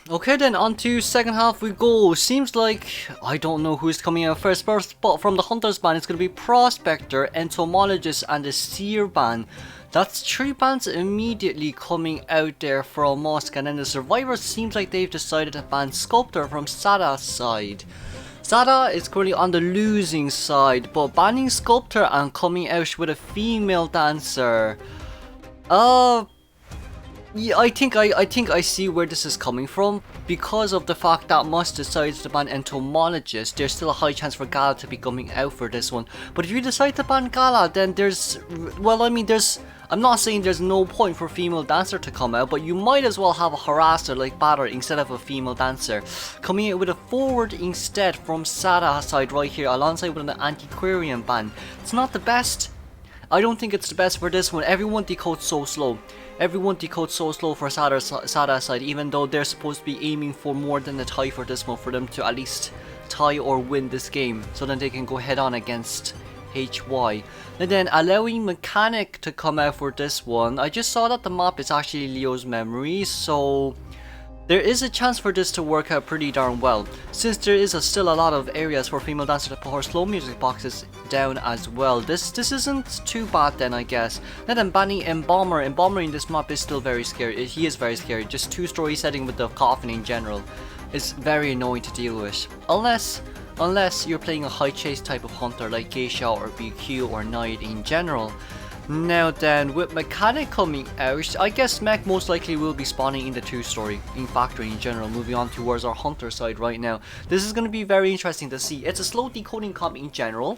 Okay then, on to second half we go. Seems like, I don't know who's coming out first, but from the Hunters band, it's going to be Prospector, Entomologist, and the Seer band. That's 3 bands immediately coming out there from Musk, and then the Survivors seems like they've decided to ban Sculptor from SATA's side. SATA is currently on the losing side, but banning Sculptor and coming out with a female dancer. Yeah, I think I see where this is coming from. Because of the fact that Musk decides to ban Entomologist, there's still a high chance for Gala to be coming out for this one. But if you decide to ban Gala, then I'm not saying there's no point for a female dancer to come out, but you might as well have a harasser like Batter instead of a female dancer. Coming out with a forward instead from SATA side right here, alongside with an antiquarian ban. It's not the best. I don't think it's the best for this one. Everyone decodes so slow. Everyone decodes so slow for SATA side, even though they're supposed to be aiming for more than a tie for this one, for them to at least tie or win this game, so then they can go head on against HY. And then allowing Mechanic to come out for this one. I just saw that the map is actually Leo's Memory, so there is a chance for this to work out pretty darn well, since there is still a lot of areas for female dancers to put her slow music boxes down as well. This isn't too bad then, I guess. And then banning Embalmer. Embalmer in this map is still very scary. He is very scary. Just 2-story setting with the coffin in general is very annoying to deal with. Unless you're playing a high chase type of hunter like Geisha or BQ or Knight in general. Now then, with Mechanic coming out, I guess Mech most likely will be spawning in the 2-story, in Factory in general, moving on towards our Hunter side right now. This is going to be very interesting to see. It's a slow decoding comp in general.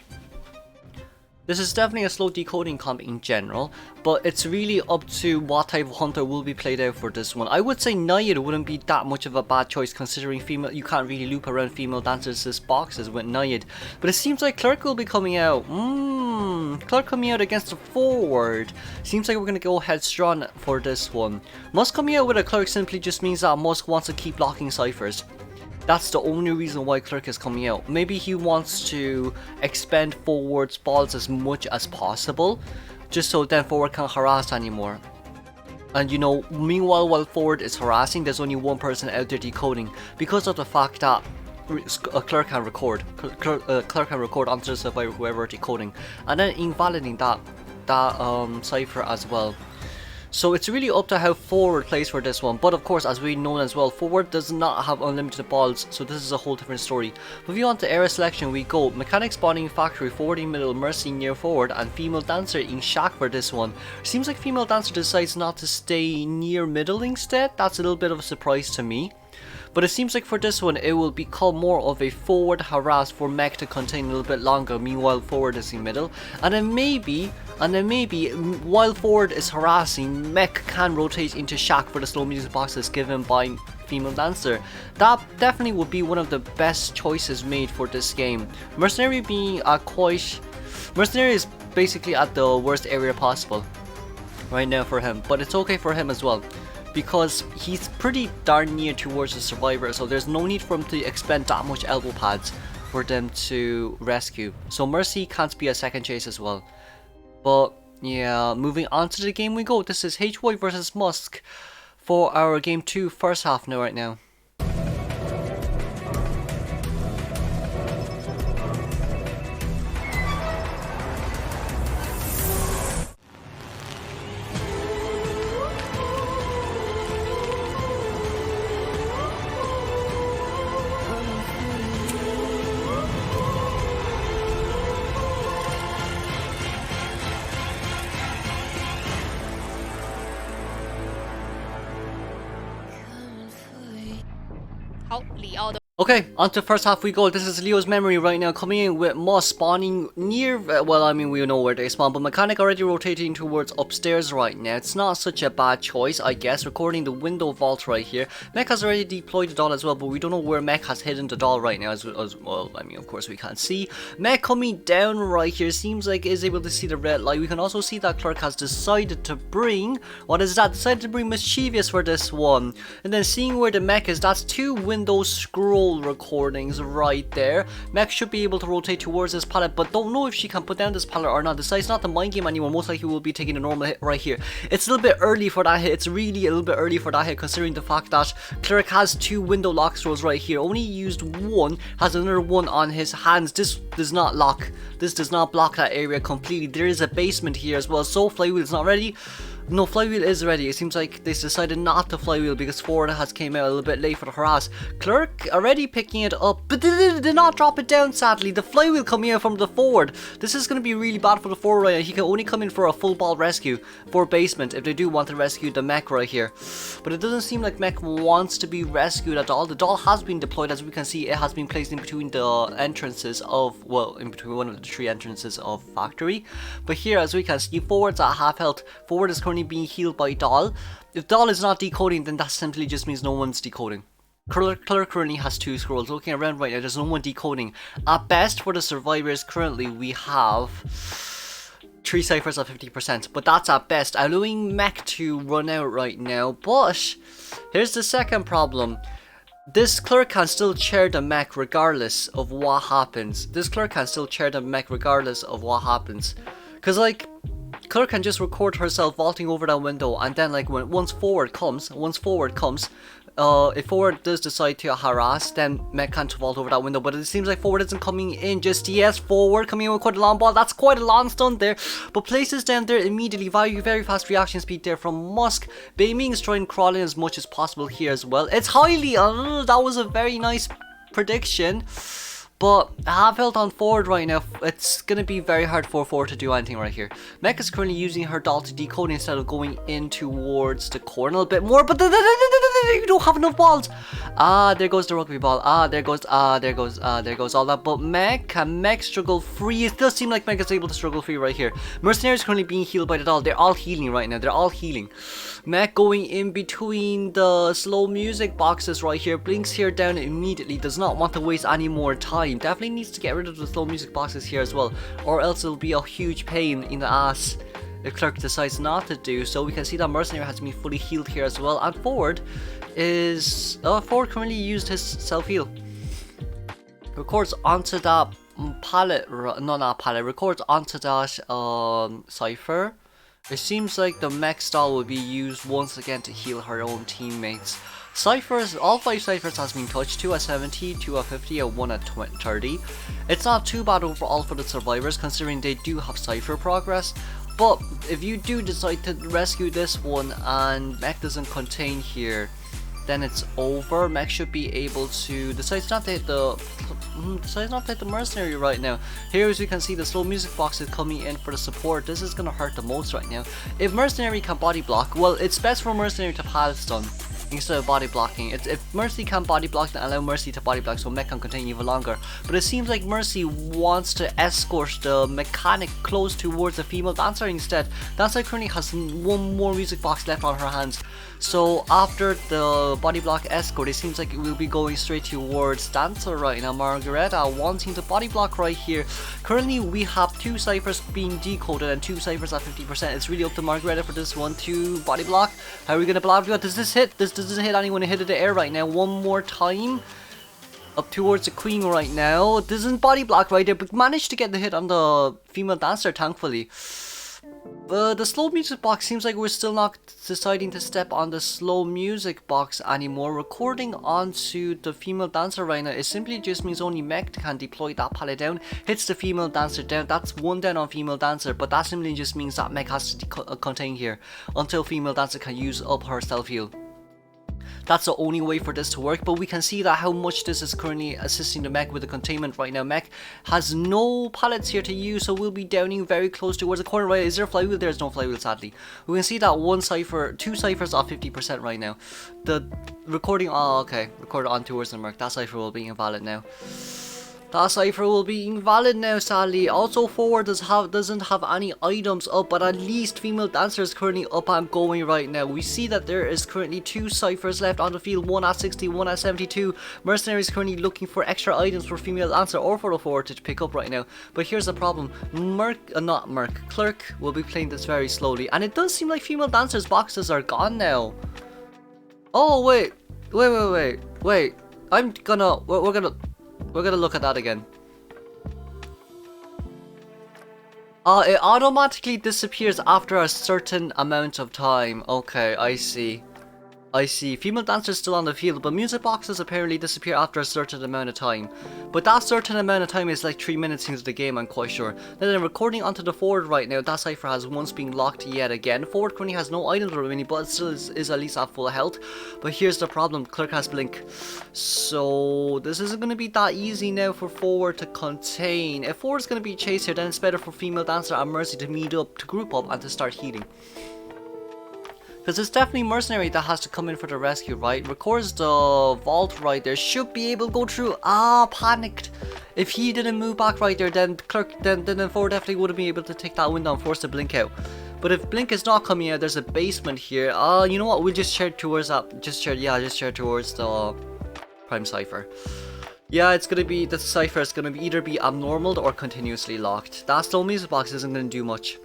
This is definitely a slow decoding comp in general, but it's really up to what type of hunter will be played out for this one. I would say Nayad wouldn't be that much of a bad choice, considering female, you can't really loop around female dancers' boxes with Nayad. But it seems like Clerk will be coming out. Clerk coming out against the forward. Seems like we're going to go headstrong for this one. Musk coming out with a Clerk simply just means that Musk wants to keep locking ciphers. That's the only reason why Clerk is coming out. Maybe he wants to expend forward's balls as much as possible, just so then forward can't harass anymore. And you know, meanwhile while forward is harassing, there's only one person out there decoding, because of the fact that Clerk can record. Clerk can record onto the survivor whoever decoding, and then invalidating that cipher as well. So it's really up to how forward plays for this one, but of course, as we know as well, forward does not have unlimited balls, so this is a whole different story. Moving on to area selection we go. Mechanic spawning Factory, forward in middle, Mercy near forward, and female dancer in shack for this one. Seems like female dancer decides not to stay near middle instead. That's a little bit of a surprise to me. But it seems like for this one, it will become more of a forward harass for Mech to contain a little bit longer, meanwhile forward is in middle. And then maybe while forward is harassing, Mech can rotate into shack for the slow music boxes given by female dancer. That definitely would be one of the best choices made for this game. Mercenary being Mercenary is basically at the worst area possible right now for him, but it's okay for him as well, because he's pretty darn near towards the survivor, so there's no need for him to expend that much elbow pads for them to rescue. So Mercy can't be a second chase as well. But yeah, moving on to the game we go. This is HY versus Musk for our game 2 first half now right now. Okay, on to first half we go. This is Leo's Memory right now, coming in with Musk spawning near, well, I mean, we know where they spawn, but Mechanic already rotating towards upstairs right now. It's not such a bad choice, I guess, recording the window vault right here. Mech has already deployed the doll as well, but we don't know where Mech has hidden the doll right now as well. I mean, of course we can't see. Mech coming down right here, seems like is able to see the red light. We can also see that Clerk has decided to bring, what is that? Decided to bring Mischievous for this one. And then seeing where the Mech is, that's 2 window scroll full recordings right there. Mech should be able to rotate towards this pallet, but don't know if she can put down this pallet or not. Decides not the mind game anymore. Most likely will be taking a normal hit right here. It's a little bit early for that hit. It's really a little bit early for that hit, considering the fact that Clerk has 2 window lock throws right here. Only used 1, has another 1 on his hands. This does not lock. This does not block that area completely. There is a basement here as well, so flywheel is not ready. No, flywheel is ready. It seems like they decided not to flywheel because forward has came out a little bit late for the harass. Clerk already picking it up, but did not drop it down, sadly. The flywheel coming out from the forward. This is going to be really bad for the forward right now. He can only come in for a full ball rescue for basement if they do want to rescue the mech right here. But it doesn't seem like mech wants to be rescued at all. The doll has been deployed, as we can see. It has been placed in between the entrances of, well, in between one of the 3 entrances of factory. But here, as we can see, forward's at half health. Forward is currently being healed by doll. If doll is not decoding, then that simply just means no one's decoding. Clerk currently has 2 scrolls. Looking around right now, there's no one decoding. At best for the survivors currently we have 3 ciphers at 50%, but that's at best, allowing mech to run out right now. But here's the second problem. This clerk can still chair the mech regardless of what happens. Because like, Clerk can just record herself vaulting over that window, and then like once forward comes, if forward does decide to harass, then mech can't vault over that window. But it seems like forward isn't coming in just yet. Forward coming in with quite a long ball. That's quite a long stun there, but places down there immediately. Very fast reaction speed there from Musk. Beiming is trying to crawl in as much as possible here as well. It's highly, that was a very nice prediction. But half health on forward right now, it's going to be very hard for forward to do anything right here. Mech is currently using her doll to decode instead of going in towards the corner a bit more, but you don't have enough balls. There goes the rugby ball. There goes all that. But mech struggle free? It does seem like mech is able to struggle free right here. Mercenary is currently being healed by the doll. They're all healing right now. They're all healing. Mech going in between the slow music boxes right here. Blinks here down immediately. Does not want to waste any more time. Definitely needs to get rid of the slow music boxes here as well, or else it'll be a huge pain in the ass if Clerk decides not to do so. We can see that Mercenary has been fully healed here as well, and forward currently used his self heal. Records onto that records onto that cipher. It seems like the mech stall will be used once again to heal her own teammates. Ciphers, all 5 ciphers has been touched, 2 at 70, 2 at 50, and 1 at 30. It's not too bad overall for the survivors, considering they do have cipher progress. But if you do decide to rescue this one and mech doesn't contain here, then it's over. Mech should be able to decides not to hit the mercenary right now. Here, as you can see, the slow music box is coming in for the support. This is gonna hurt the most right now. If mercenary can body block, well, it's best for mercenary to pallet stun instead of body blocking. If Mercy can body block, then allow Mercy to body block so mech can continue even longer. But it seems like Mercy wants to escort the mechanic close towards the female dancer instead. Dancer currently has 1 more music box left on her hands. So after the body block escort, it seems like it will be going straight towards dancer right now. Margareta wanting to body block right here. Currently we have 2 ciphers being decoded and 2 ciphers at 50%. It's really up to Margareta for this one to body block. How are we gonna body block? Does this hit? This doesn't hit anyone. It hit the air right now. One more time. Up towards the queen right now. Doesn't body block right there, but managed to get the hit on the female dancer, thankfully. The slow music box seems like we're still not deciding to step on the slow music box anymore. Recording onto the female dancer right now, it simply just means only mech can deploy that pallet down. Hits the female dancer down. That's 1 down on female dancer, but that simply just means that mech has to contain here until female dancer can use up her self heal. That's the only way for this to work, but we can see that how much this is currently assisting the mech with the containment right now. Mech has no pallets here to use, so we'll be downing very close towards the corner. Right, is there a flywheel? There's no flywheel, sadly. We can see that 2 ciphers off 50% right now. The recording, recorded on towards the merc. That cipher will be invalid now. That cipher will be invalid now, sadly. Also, forward doesn't have any items up, but at least female dancer is currently up and going right now. We see that there is currently 2 ciphers left on the field, 1 at 60, 1 at 72. Mercenary is currently looking for extra items for female dancer or for the forward to pick up right now. But here's the problem: Clerk will be playing this very slowly, and it does seem like female dancer's boxes are gone now. Oh wait. we're gonna look at that again. It automatically disappears after a certain amount of time. Okay, I see. I see. Female dancers still on the field, but music boxes apparently disappear after a certain amount of time. But that certain amount of time is like 3 minutes into the game, I'm quite sure. Then recording onto the forward right now, that cipher has once been locked yet again. Forward currently has no items remaining, but it still is at least at full health. But here's the problem, Clerk has blink. So this isn't going to be that easy now for forward to contain. If forward is going to be chased here, then it's better for female dancer and Mercy to meet up, to group up and to start healing. Because it's definitely Mercenary that has to come in for the rescue, right? Records the vault right there. Should be able to go through. Ah, panicked. If he didn't move back right there, then Clerk, then forward definitely would have been able to take that window and force the blink out. But if blink is not coming out, there's a basement here. You know what? We'll just share towards that. Just share towards the prime cipher. Yeah, it's gonna be, the cipher is gonna either be abnormal or continuously locked. That slow music box isn't gonna do much.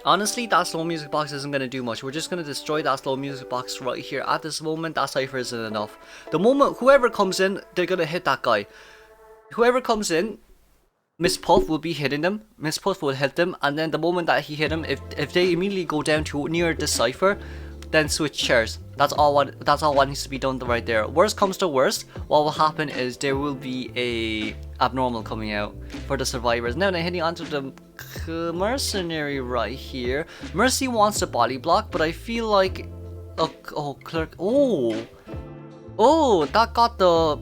Honestly, that slow music box isn't going to do much. We're just going to destroy that slow music box right here. At this moment, that cipher isn't enough. The moment whoever comes in, they're going to hit that guy. Whoever comes in, Miss Puff will be hitting them. Miss Puff will hit them. And then the moment that he hit them, if they immediately go down to near the cipher, then switch chairs. That's all what needs to be done right there. Worst comes to worst, what will happen is there will be a abnormal coming out for the survivors. Now they're hitting onto the mercenary right here. Mercy wants the body block, but I feel like Clerk. Oh, that got the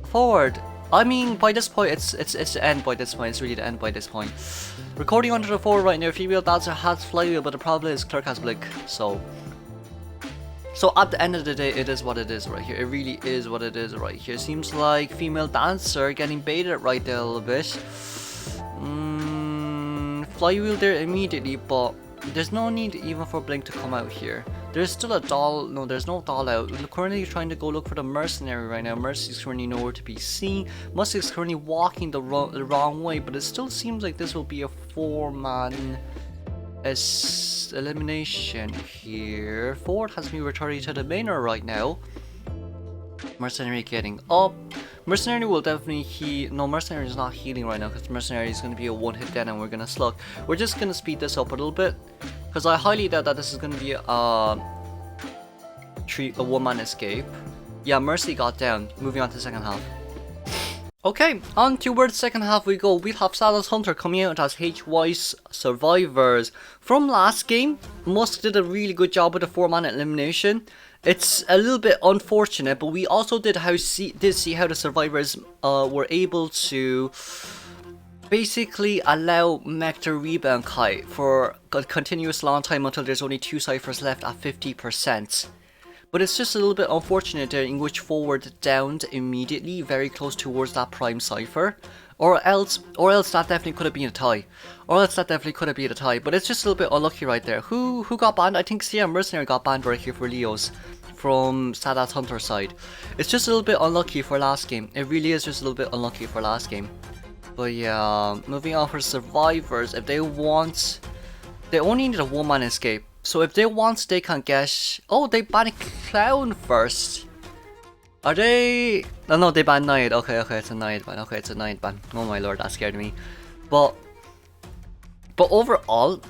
forward. I mean, by this point, it's the end. By this point, it's really the end. By this point, recording under the forward right now. Female dancer has flywheel, but the problem is Clerk has blink. So at the end of the day, it is what it is right here. It really is what it is right here. Seems like female dancer getting baited right there a little bit. Flywheel there immediately, but there's no need even for blink to come out here. There's still a doll. No, there's no doll out. We're currently trying to go look for the mercenary right now. Mercy's currently nowhere to be seen. Mercy's currently walking the wrong way, but it still seems like this will be a 4-man elimination here. Forward has been returning to the mainer right now. Mercenary getting up. Mercenary will definitely heal. No, Mercenary is not healing right now because Mercenary is going to be a one-hit dead and we're going to slug. We're just going to speed this up a little bit because I highly doubt that this is going to be a one-man escape. Yeah, Mercy got down. Moving on to the second half. Okay, on towards the second half we go. We'll have SATA's Hunter coming out as HY's survivors. From last game, Musk did a really good job with the 4-man elimination. It's a little bit unfortunate, but we also did see how the survivors were able to basically allow Mech to rebound kite for a continuous long time until there's only 2 ciphers left at 50%. But it's just a little bit unfortunate there in which forward downed immediately, very close towards that prime cipher. Or else that definitely could have been a tie. But it's just a little bit unlucky right there. Who got banned? I think CM Mercenary got banned right here for Leos from SATA's Hunter side. It's just a little bit unlucky for last game. It really is just a little bit unlucky for last game. But yeah, moving on for survivors. If they want, they only need a 1-man escape. So if they want, they can get. Oh, they banned Clown first. Are they? Oh no, they banned Night. Okay, it's a Night ban. Okay, it's a Night ban. Oh my lord, that scared me. But overall,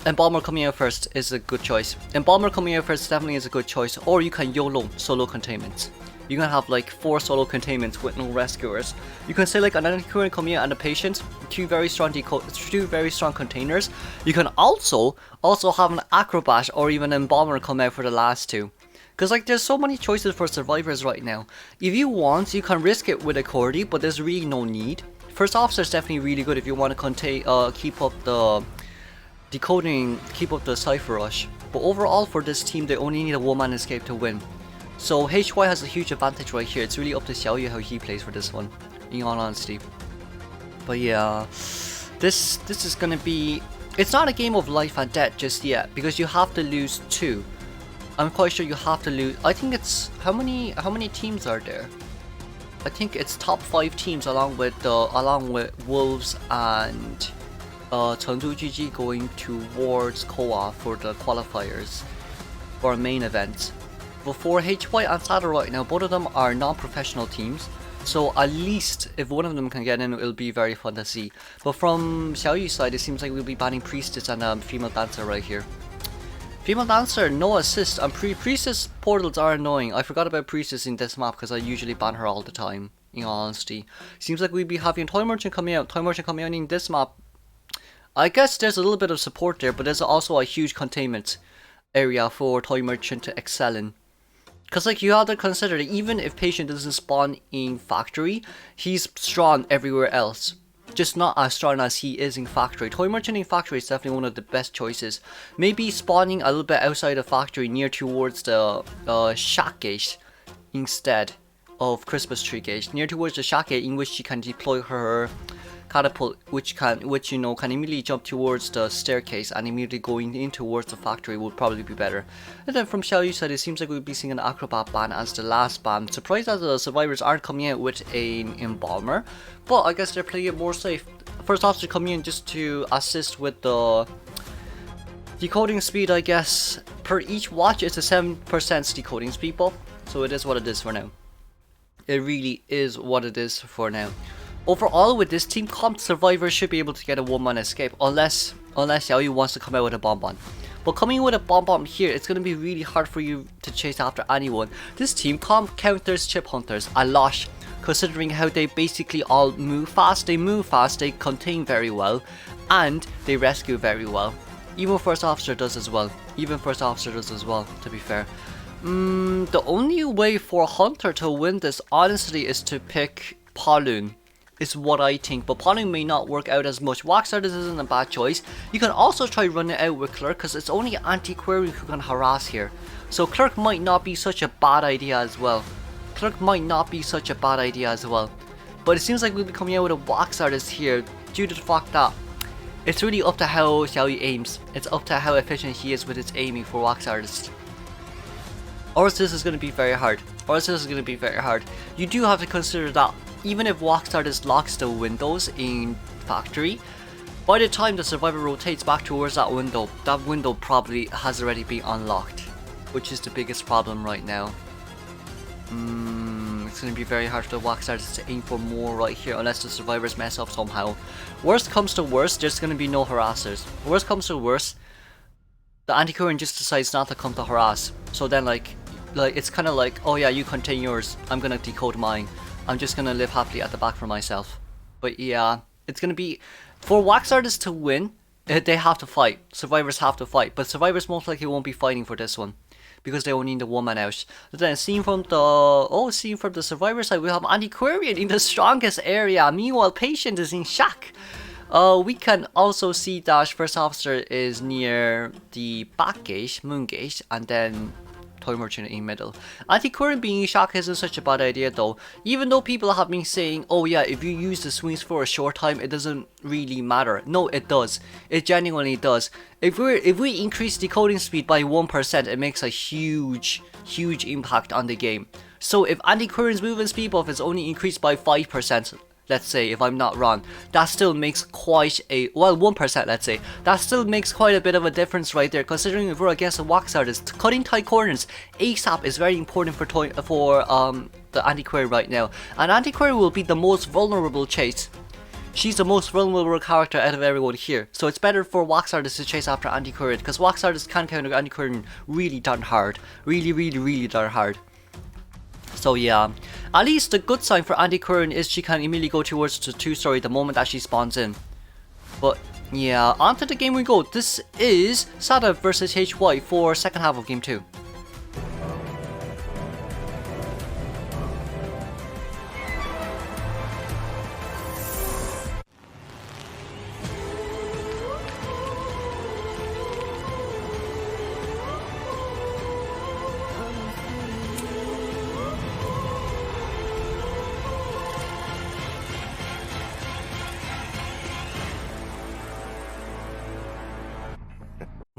Embalmer coming out first is a good choice. Embalmer coming out first definitely is a good choice. Or you can YOLO solo containment. You can have like 4 solo containments with no rescuers. You can say like an Antiquarian coming out and a patient, 2 very strong containers. You can also have an acrobat or even an embalmer come out for the last 2. Because like there's so many choices for survivors right now. If you want, you can risk it with a Cordy, but there's really no need. First officer is definitely really good if you want to keep up the decoding, keep up the cipher rush. But overall for this team, they only need a 1-man escape to win. So HY has a huge advantage right here. It's really up to Xiaoyu how he plays for this one, in all honesty. But yeah, this is gonna be. It's not a game of life and death just yet because you have to lose 2. I'm quite sure you have to lose. I think it's how many teams are there? I think it's top 5 teams along with Wolves and Chengdu GG going towards COA for the qualifiers or main event. But for HY and SATA right now, both of them are non-professional teams. So at least if one of them can get in, it'll be very fun to see. But from Xiaoyu's side, it seems like we'll be banning Priestess and Female Dancer right here. Female Dancer, no assist, and Priestess portals are annoying. I forgot about Priestess in this map because I usually ban her all the time, in all honesty. Seems like we'd be having Toy Merchant coming out. Toy Merchant coming out in this map. I guess there's a little bit of support there, but there's also a huge containment area for Toy Merchant to excel in. Because like you have to consider that even if Patient doesn't spawn in Factory, he's strong everywhere else. Just not as strong as he is in Factory. Toy Merchant in Factory is definitely one of the best choices. Maybe spawning a little bit outside of Factory near towards the Shack Gate instead of Christmas Tree Gate. Near towards the Shack Gate in which she can deploy her catapult, which you know can immediately jump towards the staircase and immediately going in towards the factory would probably be better. And then from Xiaoyu's side, it seems like we'll be seeing an acrobat ban as the last ban. Surprised that the survivors aren't coming out with an embalmer, but I guess they're playing it more safe. First officer coming in just to assist with the decoding speed, I guess. Per each watch, it's a 7% decoding speed, people. So it is what it is for now. It really is what it is for now. Overall, with this team comp, survivors should be able to get a one-man escape unless Xiaoyu wants to come out with a bonbon. But coming with a bonbon here, it's going to be really hard for you to chase after anyone. This team comp counters chip hunters a lot, considering how they basically all move fast. They move fast, they contain very well, and they rescue very well. Even First Officer does as well. To be fair. The only way for Hunter to win this, honestly, is to pick Paloon. Is what I think, but Paloon may not work out as much. Waxstar, this isn't a bad choice. You can also try running it out with Clerk, because it's only Antiquary who can harass here. So Clerk might not be such a bad idea as well. But it seems like we'll be coming out with a Wax Artist here, due to the fact that it's really up to how Xiaoyu aims. It's up to how efficient he is with his aiming for Wax Artist. Or else this is going to be very hard. You do have to consider that even if Wax Artist locks the windows in Factory, by the time the survivor rotates back towards that window probably has already been unlocked, which is the biggest problem right now. It's going to be very hard for the Wax Artist to aim for more right here unless the survivors mess up somehow. Worst comes to worst, there's going to be no harassers. Worst comes to worst, the Antiquarian just decides not to come to harass. So then like it's kind of like, oh yeah, you contain yours, I'm going to decode mine. I'm just gonna live happily at the back for myself. But yeah, it's gonna be for Wax Artists to win. They have to fight. Survivors have to fight, but survivors most likely won't be fighting for this one because they only need the one man out. But then seen from the survivor side, we have Antiquarian in the strongest area. Meanwhile, Patient is in Shack. We can also see that First Officer is near the back gate, Moon Gate, and then Toy Merchant in middle. Antiquarian being in Shock isn't such a bad idea though, even though people have been saying, oh yeah, if you use the swings for a short time it doesn't really matter. No, it does. It genuinely does. If we increase decoding speed by 1%, it makes a huge impact on the game. So if Antiquarian's movement speed buff is only increased by 5%, let's say, if I'm not wrong, that still makes quite a, well, 1%, let's say, that still makes quite a bit of a difference right there, considering if we're against a Wax Artist. Cutting tight corners ASAP is very important for the Antiquarian right now, and Antiquarian will be the most vulnerable chase. She's the most vulnerable character out of everyone here, so it's better for Wax Artist to chase after Antiquarian, because Wax Artist can counter Antiquarian really darn hard. Really darn hard. So yeah, at least the good sign for Antiquarian is she can immediately go towards the 2-story the moment that she spawns in. But yeah, onto the game we go. This is SATA vs HY for second half of game 2.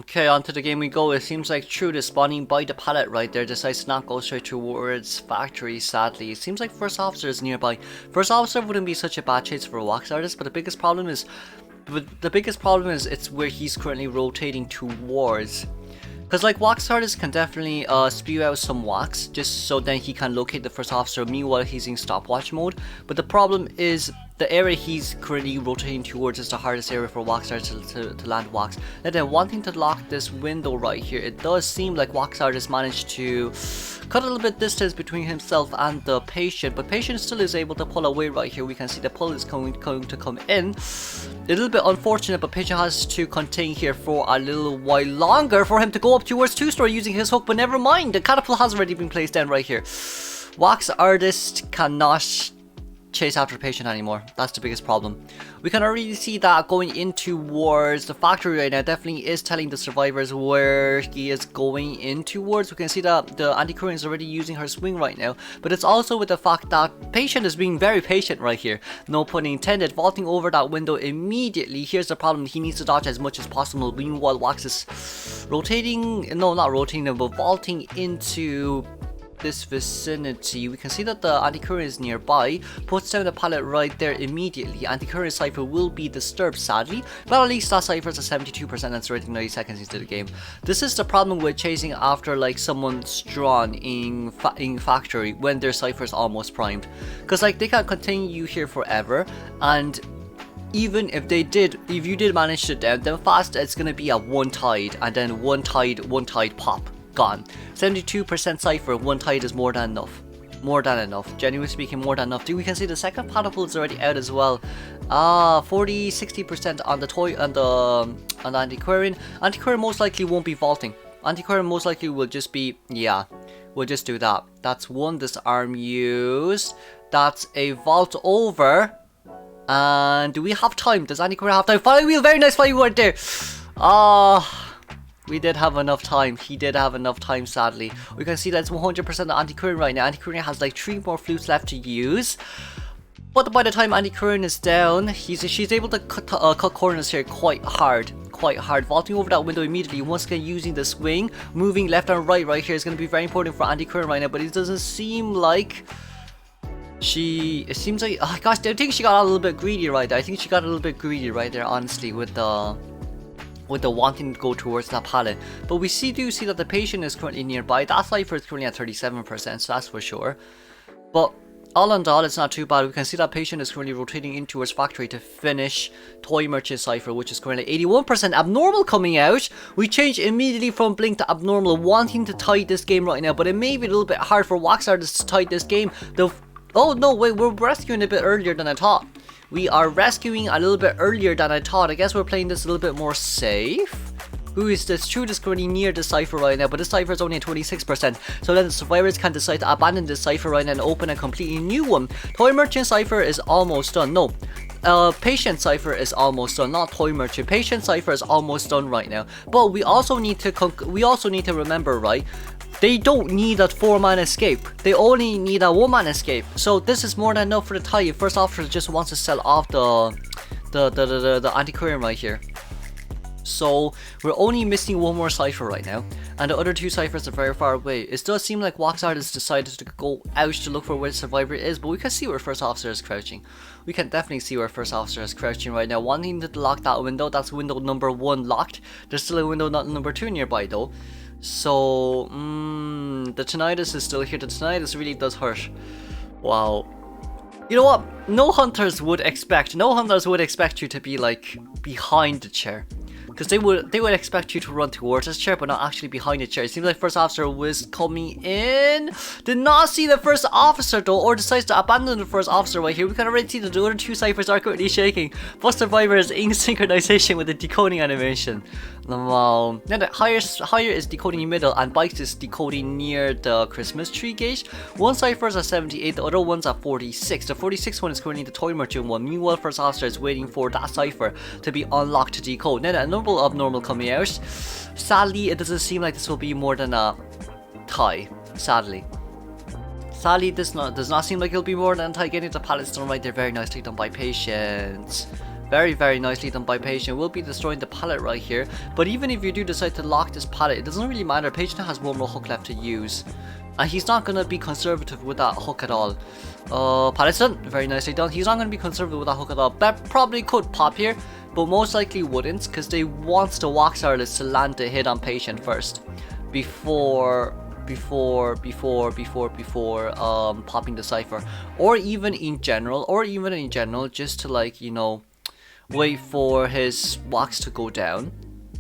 Okay, onto the game we go. It seems like Trude is spawning by the pallet right there, decides to not go straight towards Factory, sadly. It seems like First Officer is nearby. First Officer wouldn't be such a bad chase for a Wax Artist, but the biggest problem is it's where he's currently rotating towards. Because like wax artist can definitely spew out some wax just so then he can locate the first officer, meanwhile he's in stopwatch mode. But the problem is the area he's currently rotating towards is the hardest area for wax artist to land wax. And then wanting to lock this window right here, it does seem like wax artist managed to cut a little bit distance between himself and the patient, but patient still is able to pull away right here. We can see the pull is going to come in. A little bit unfortunate, but patient has to contain here for a little while longer for him to go up towards 2-story using his hook, but never mind, the catapult has already been placed down right here. Wax artist cannot chase after the patient anymore. That's the biggest problem. We can already see that going in towards the factory right now definitely is telling the survivors where he is going in towards. We can see that the anti-Korean is already using her swing right now, but it's also with the fact that patient is being very patient right here, no pun intended, vaulting over that window immediately. Here's the problem, he needs to dodge as much as possible. Meanwhile wax is rotating, no not rotating, but vaulting into this vicinity. We can see that the anti-Korean is nearby, puts down the pallet right there immediately. Anti-Korean cipher will be disturbed sadly, but at least that cipher is at 72% and it's already 90 seconds into the game. This is the problem with chasing after like someone strong in factory when their cipher is almost primed, because like they can't continue you here forever, and even if you did manage to down them fast, it's gonna be a one tide, and then one tide pop. Gone. 72% cipher, one tide is more than enough. More than enough. Genuinely speaking, more than enough. We can see the second catapult is already out as well. 60% on the toy on the antiquarian. Antiquarian most likely won't be vaulting. Antiquarian most likely will just be, yeah, we'll just do that. That's one disarm used. That's a vault over. And do we have time? Does antiquarian have time? Flywheel, very nice flywheel right there. We did have enough time. He did have enough time, sadly. We can see that's 100% the anti-Korean right now. Anti-Korean has like 3 more flutes left to use. But by the time anti-Korean is down, she's able to cut corners here quite hard. Vaulting over that window immediately. Once again using the swing. Moving left and right here is going to be very important for anti-Korean right now. But it doesn't seem like it seems like, oh gosh, I think she got a little bit greedy right there. I think she got a little bit greedy right there, honestly, with the wanting to go towards that pallet. But we do see that the patient is currently nearby. That cipher is currently at 37%, so that's for sure. But all in all, it's not too bad. We can see that patient is currently rotating in towards factory to finish toy merchant cipher, which is currently 81%. Abnormal coming out. We change immediately from blink to abnormal, wanting to tie this game right now, but it may be a little bit hard for wax artists to tie this game. Oh no, wait, we're rescuing a bit earlier than I thought. We are rescuing a little bit earlier than I thought. I guess we're playing this a little bit more safe. Who is this? Trude is currently near the cipher right now, but this cipher is only at 26%. So then the survivors can decide to abandon this cipher right now and open a completely new one. Toy merchant cipher is almost done. No. Patient cipher is almost done, not toy merchant. Patient cipher is almost done right now. But we also need to remember, right? They don't need a 4-man escape. They only need a 1-man escape. So this is more than enough for the tie. If first officer just wants to sell off the anti-Korean right here. So we're only missing 1 more cipher right now, and the other 2 ciphers are very far away. It does seem like wax artist decided to go out to look for where the survivor is, but we can see where first officer is crouching. We can definitely see where first officer is crouching right now, wanting to lock that window. That's window number 1 locked. There's still a window number 2 nearby though. So the tinnitus is still here. The tinnitus really does hurt. Wow. You know what? No hunters would expect you to be like behind the chair. Because they would expect you to run towards this chair, but not actually behind the chair. It seems like first officer was coming in. Did not see the first officer though, or decides to abandon the first officer right here. We can already see that the other 2 ciphers are currently shaking. First survivor is in synchronization with the decoding animation. Wow. Now the higher is decoding in middle, and bikes is decoding near the Christmas tree gate. One cipher is at 78, the other one's at 46. The 46 one is currently the toy merchant one. Meanwhile, first officer is waiting for that cipher to be unlocked to decode. Now the abnormal coming out. Sadly, it doesn't seem like this will be more than a tie. Sadly, this does not seem like it'll be more than a tie. Getting the pallets done right there, very nicely done by Patience. Very nicely done by Patient. We'll be destroying the pallet right here. But even if you do decide to lock this pallet, it doesn't really matter. Patient has 1 more hook left to use. And he's not gonna be conservative with that hook at all. Patterson, very nicely done. He's not gonna be conservative with that hook at all. That probably could pop here, but most likely wouldn't, because they wants the wax artist to land the hit on patient first before popping the cipher, or even in general, just to, like, you know, wait for his wax to go down.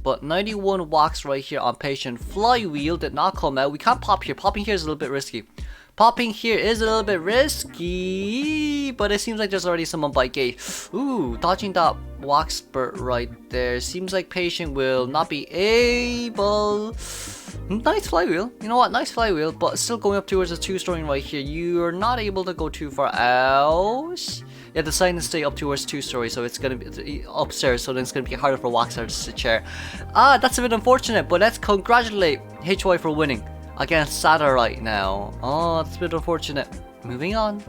But 91 wax right here on patient. Flywheel did not come out. We can't pop here. Popping here is a little bit risky. Popping here is a little bit risky, but it seems like there's already someone by gate. Ooh, dodging that wax spurt right there. Seems like patient will not be able. Nice flywheel. You know what? Nice flywheel, but still going up towards the 2-story right here. You're not able to go too far out. Yeah, the sign is stay up towards 2-story, so it's gonna be upstairs, so then it's gonna be harder for wax artists to chair. That's a bit unfortunate, but let's congratulate HY for winning against SATA right now. Oh, that's a bit unfortunate. Moving on.